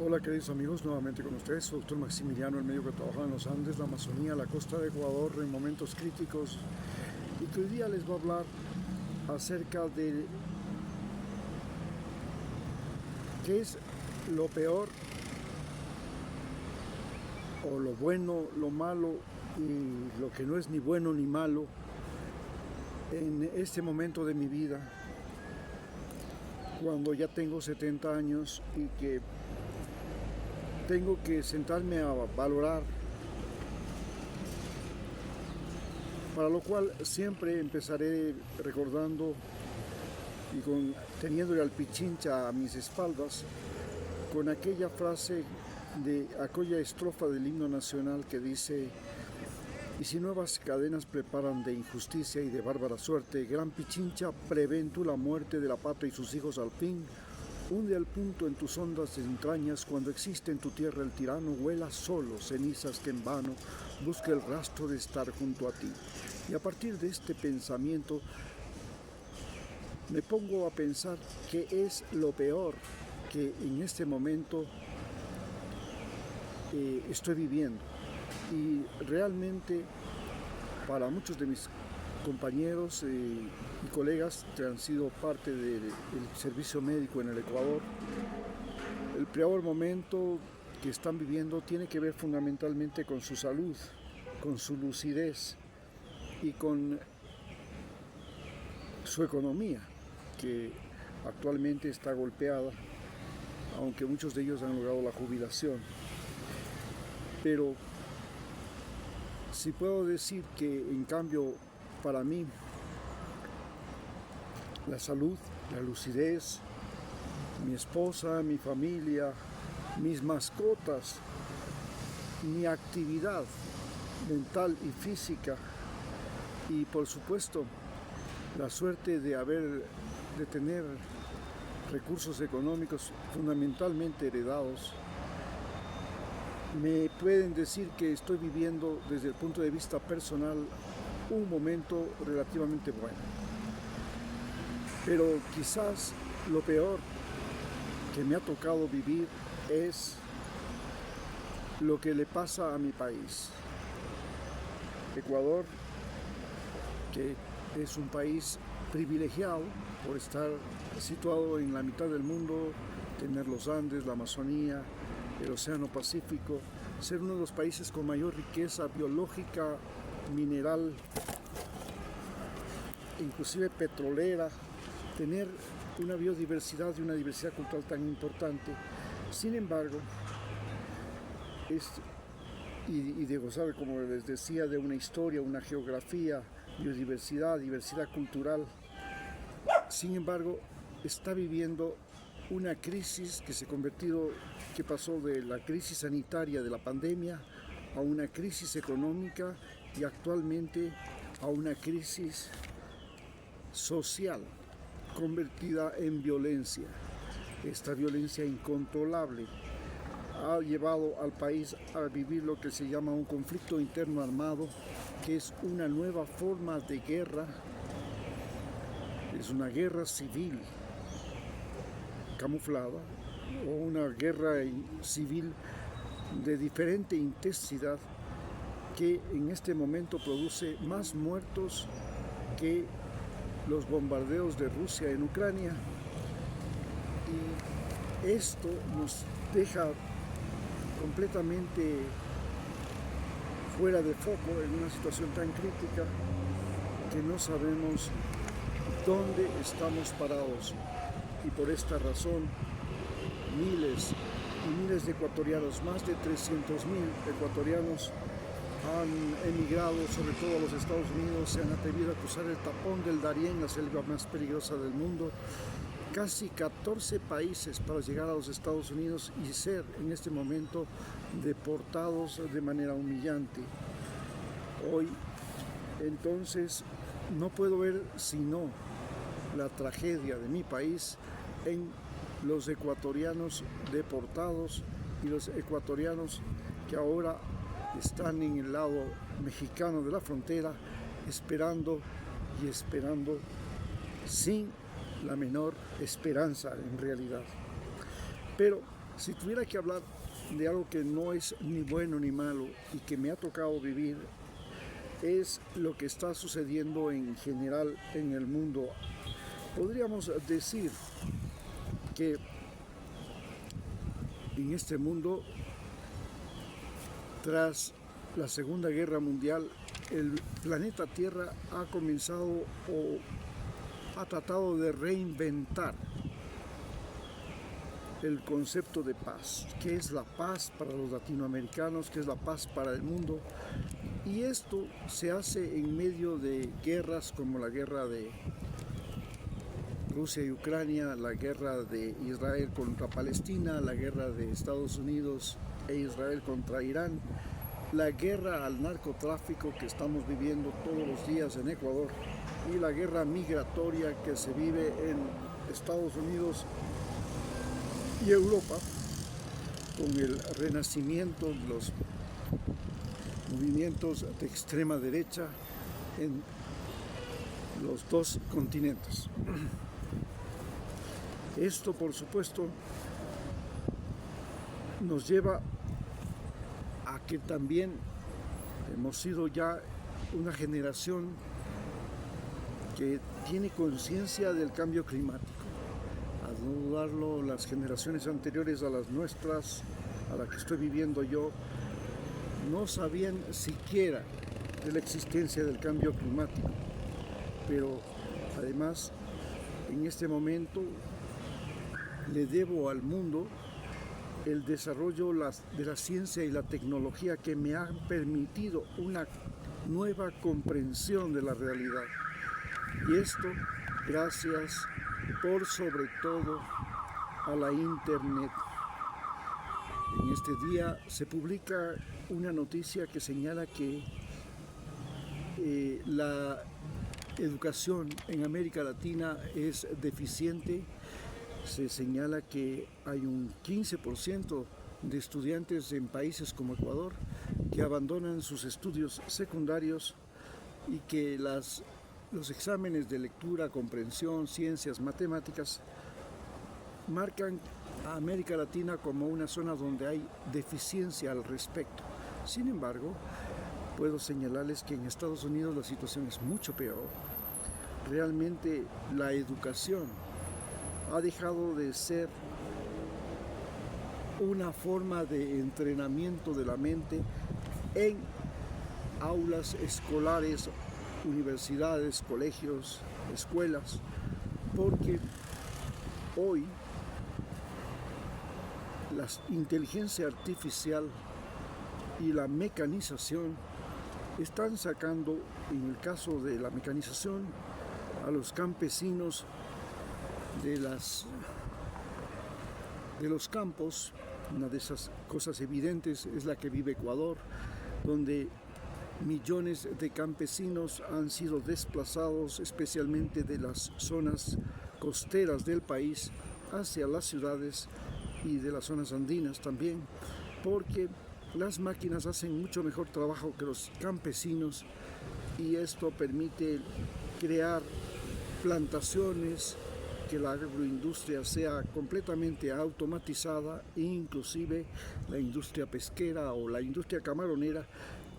Hola queridos amigos, nuevamente con ustedes, soy doctor Maximiliano, el médico que trabaja en los Andes, la Amazonía, la costa de Ecuador en momentos críticos, y que hoy día les voy a hablar acerca de qué es lo peor o lo bueno, lo malo y lo que no es ni bueno ni malo en este momento de mi vida, cuando ya tengo 70 años y que tengo que sentarme a valorar, para lo cual siempre empezaré recordando y teniéndole al Pichincha a mis espaldas, con aquella frase de aquella estrofa del himno nacional que dice: y si nuevas cadenas preparan de injusticia y de bárbara suerte, gran Pichincha, prevén tú la muerte de la patria y sus hijos al fin. Hunde al punto en tus hondas entrañas, cuando existe en tu tierra el tirano, huela solo cenizas que en vano busca el rastro de estar junto a ti. Y a partir de este pensamiento me pongo a pensar qué es lo peor que en este momento estoy viviendo. Y realmente para muchos de mis compañeros y colegas que han sido parte del servicio médico en el Ecuador, el peor momento que están viviendo tiene que ver fundamentalmente con su salud, con su lucidez y con su economía, que actualmente está golpeada, aunque muchos de ellos han logrado la jubilación. Pero sí puedo decir que, en cambio, para mí, la salud, la lucidez, mi esposa, mi familia, mis mascotas, mi actividad mental y física, y por supuesto la suerte de tener recursos económicos fundamentalmente heredados, me pueden decir que estoy viviendo desde el punto de vista personal un momento relativamente bueno. Pero quizás lo peor que me ha tocado vivir es lo que le pasa a mi país. Ecuador, que es un país privilegiado por estar situado en la mitad del mundo, tener los Andes, la Amazonía, el Océano Pacífico, ser uno de los países con mayor riqueza biológica, mineral, inclusive petrolera, tener una biodiversidad y una diversidad cultural tan importante. Sin embargo, y de gozar, como les decía, de una historia, una geografía, biodiversidad, diversidad cultural, sin embargo, está viviendo una crisis que pasó de la crisis sanitaria de la pandemia a una crisis económica y actualmente a una crisis social convertida en violencia. Esta violencia incontrolable ha llevado al país a vivir lo que se llama un conflicto interno armado, que es una nueva forma de guerra. Es una guerra civil camuflada o una guerra civil de diferente intensidad, que en este momento produce más muertos que los bombardeos de Rusia en Ucrania. Y esto nos deja completamente fuera de foco en una situación tan crítica que no sabemos dónde estamos parados. Y por esta razón, miles y miles de ecuatorianos, más de 300,000 ecuatorianos, han emigrado, sobre todo a los Estados Unidos, se han atrevido a cruzar el tapón del Darién, la selva más peligrosa del mundo, casi 14 países para llegar a los Estados Unidos y ser en este momento deportados de manera humillante. Hoy, entonces, no puedo ver sino la tragedia de mi país en los ecuatorianos deportados y los ecuatorianos que ahora están en el lado mexicano de la frontera, esperando y esperando sin la menor esperanza en realidad. Pero Si tuviera que hablar de algo que no es ni bueno ni malo y que me ha tocado vivir, es lo que está sucediendo en general en el mundo. Podríamos decir que en este mundo, tras la Segunda Guerra Mundial, el planeta Tierra ha comenzado o ha tratado de reinventar el concepto de paz. ¿Qué es la paz para los latinoamericanos? ¿Qué es la paz para el mundo? Y esto se hace en medio de guerras como la guerra de Rusia y Ucrania, la guerra de Israel contra Palestina, la guerra de Estados Unidos e Israel contra Irán, la guerra al narcotráfico que estamos viviendo todos los días en Ecuador y la guerra migratoria que se vive en Estados Unidos y Europa, con el renacimiento de los movimientos de extrema derecha en los dos continentes. Esto, por supuesto, nos lleva a que también hemos sido ya una generación que tiene conciencia del cambio climático. A no dudarlo, las generaciones anteriores a las nuestras, a la que estoy viviendo yo, no sabían siquiera de la existencia del cambio climático. Pero además, en este momento, le debo al mundo el desarrollo de la ciencia y la tecnología que me han permitido una nueva comprensión de la realidad. Y esto gracias por sobre todo a la Internet. En este día se publica una noticia que señala que la educación en América Latina es deficiente. Se señala que hay un 15% de estudiantes en países como Ecuador que abandonan sus estudios secundarios y que los exámenes de lectura, comprensión, ciencias, matemáticas marcan a América Latina como una zona donde hay deficiencia al respecto. Sin embargo, puedo señalarles que en Estados Unidos la situación es mucho peor. Realmente la educación ha dejado de ser una forma de entrenamiento de la mente en aulas escolares, universidades, colegios, escuelas, porque hoy la inteligencia artificial y la mecanización están sacando, en el caso de la mecanización, a los campesinos de los campos. Una de esas cosas evidentes es la que vive Ecuador, donde millones de campesinos han sido desplazados, especialmente de las zonas costeras del país hacia las ciudades y de las zonas andinas también, porque las máquinas hacen mucho mejor trabajo que los campesinos y esto permite crear plantaciones, que la agroindustria sea completamente automatizada, inclusive la industria pesquera o la industria camaronera,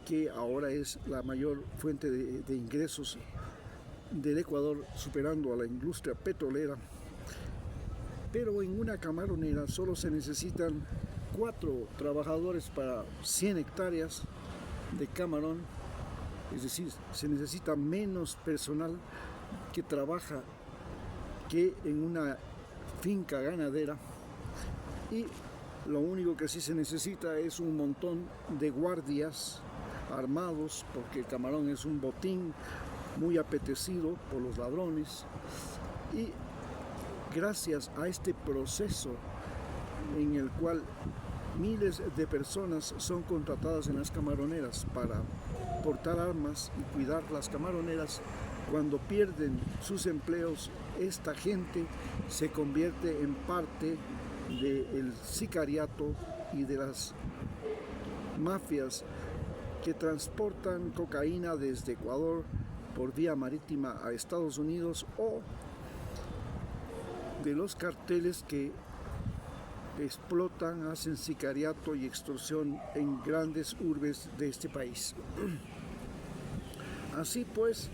que ahora es la mayor fuente de ingresos del Ecuador, superando a la industria petrolera. Pero en una camaronera solo se necesitan 4 trabajadores para 100 hectáreas de camarón, es decir, se necesita menos personal que trabaja que en una finca ganadera, y lo único que sí se necesita es un montón de guardias armados, porque el camarón es un botín muy apetecido por los ladrones, y gracias a este proceso en el cual miles de personas son contratadas en las camaroneras para portar armas y cuidar las camaroneras, cuando pierden sus empleos, esta gente se convierte en parte del sicariato y de las mafias que transportan cocaína desde Ecuador por vía marítima a Estados Unidos, o de los carteles que explotan, hacen sicariato y extorsión en grandes urbes de este país. Así pues,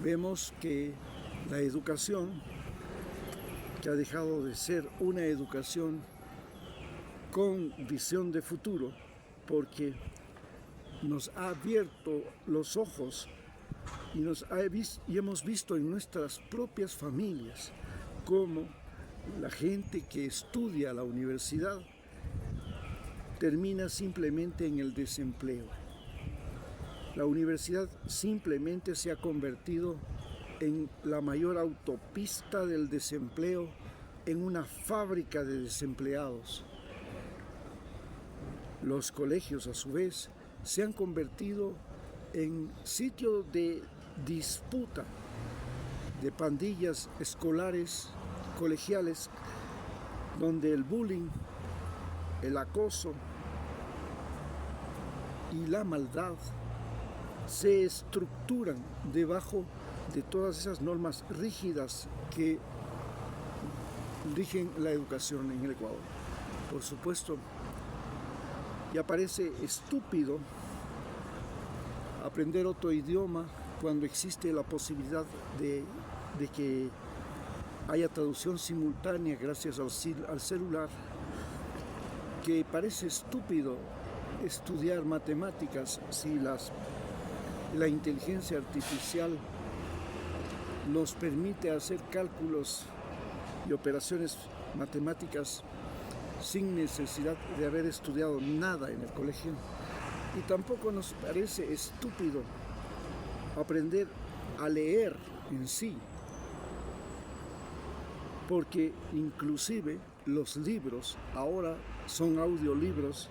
vemos que la educación, que ha dejado de ser una educación con visión de futuro, porque nos ha abierto los ojos y hemos visto en nuestras propias familias cómo la gente que estudia a la universidad termina simplemente en el desempleo. La universidad simplemente se ha convertido en la mayor autopista del desempleo, en una fábrica de desempleados. Los colegios, a su vez, se han convertido en sitio de disputa de pandillas escolares, colegiales, donde el bullying, el acoso y la maldad se estructuran debajo de todas esas normas rígidas que rigen la educación en el Ecuador. Por supuesto, ya parece estúpido aprender otro idioma cuando existe la posibilidad de que haya traducción simultánea gracias al celular, que parece estúpido estudiar matemáticas si la inteligencia artificial nos permite hacer cálculos y operaciones matemáticas sin necesidad de haber estudiado nada en el colegio. Y tampoco nos parece estúpido aprender a leer en sí, porque inclusive los libros ahora son audiolibros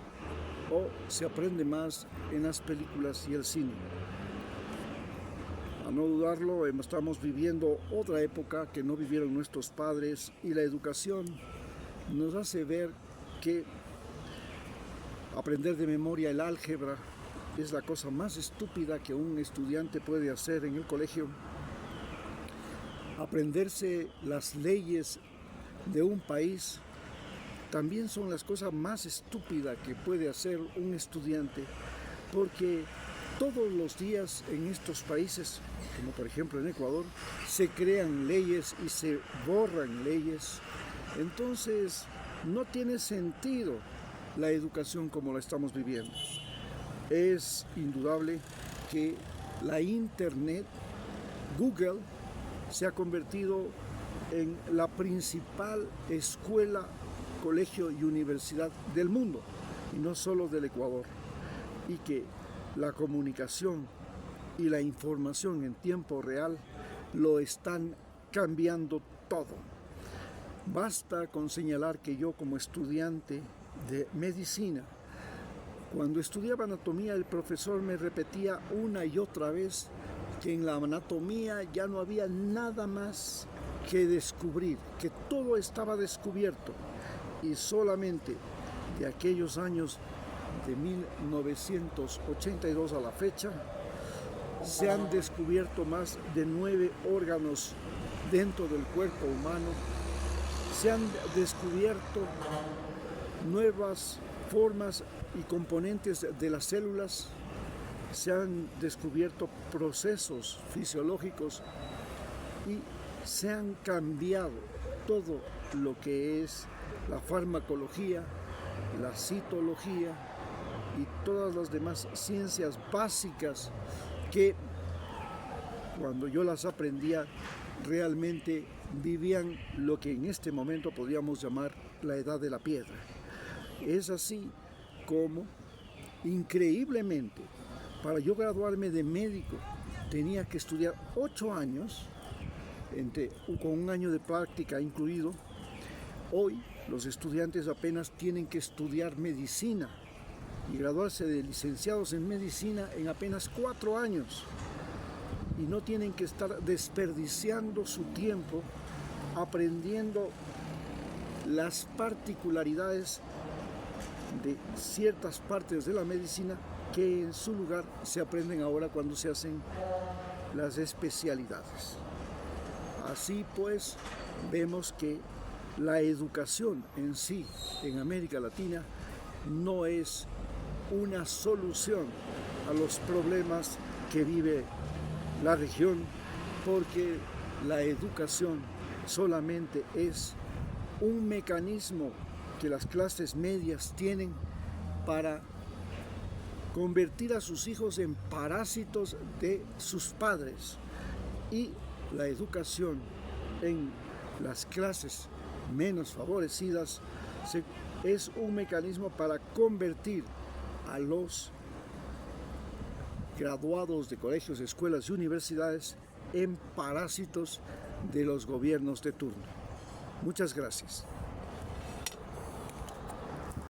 o se aprende más en las películas y el cine. A no dudarlo, estamos viviendo otra época que no vivieron nuestros padres, y la educación nos hace ver que aprender de memoria el álgebra es la cosa más estúpida que un estudiante puede hacer en el colegio. Aprenderse las leyes de un país también son las cosas más estúpidas que puede hacer un estudiante, porque todos los días en estos países, como por ejemplo en Ecuador, se crean leyes y se borran leyes. Entonces no tiene sentido la educación como la estamos viviendo. Es indudable que la Internet, Google, se ha convertido en la principal escuela, colegio y universidad del mundo, y no solo del Ecuador, y que la comunicación y la información en tiempo real lo están cambiando todo. Basta con señalar que yo, como estudiante de medicina, cuando estudiaba anatomía, el profesor me repetía una y otra vez que en la anatomía ya no había nada más que descubrir, que todo estaba descubierto, y solamente de aquellos años de 1982 a la fecha se han descubierto más de 9 órganos dentro del cuerpo humano, se han descubierto nuevas formas y componentes de las células, se han descubierto procesos fisiológicos y se han cambiado todo lo que es la farmacología, la citología y todas las demás ciencias básicas que cuando yo las aprendía realmente vivían lo que en este momento podríamos llamar la edad de la piedra. Es así como, increíblemente, para yo graduarme de médico tenía que estudiar 8 años, con un año de práctica incluido. Hoy los estudiantes apenas tienen que estudiar medicina y graduarse de licenciados en medicina en apenas 4 años. Y no tienen que estar desperdiciando su tiempo aprendiendo las particularidades de ciertas partes de la medicina que en su lugar se aprenden ahora cuando se hacen las especialidades. Así pues, vemos que la educación en sí en América Latina no es una solución a los problemas que vive la región, porque la educación solamente es un mecanismo que las clases medias tienen para convertir a sus hijos en parásitos de sus padres, y la educación en las clases menos favorecidas es un mecanismo para convertir a los graduados de colegios, escuelas y universidades en parásitos de los gobiernos de turno. Muchas gracias.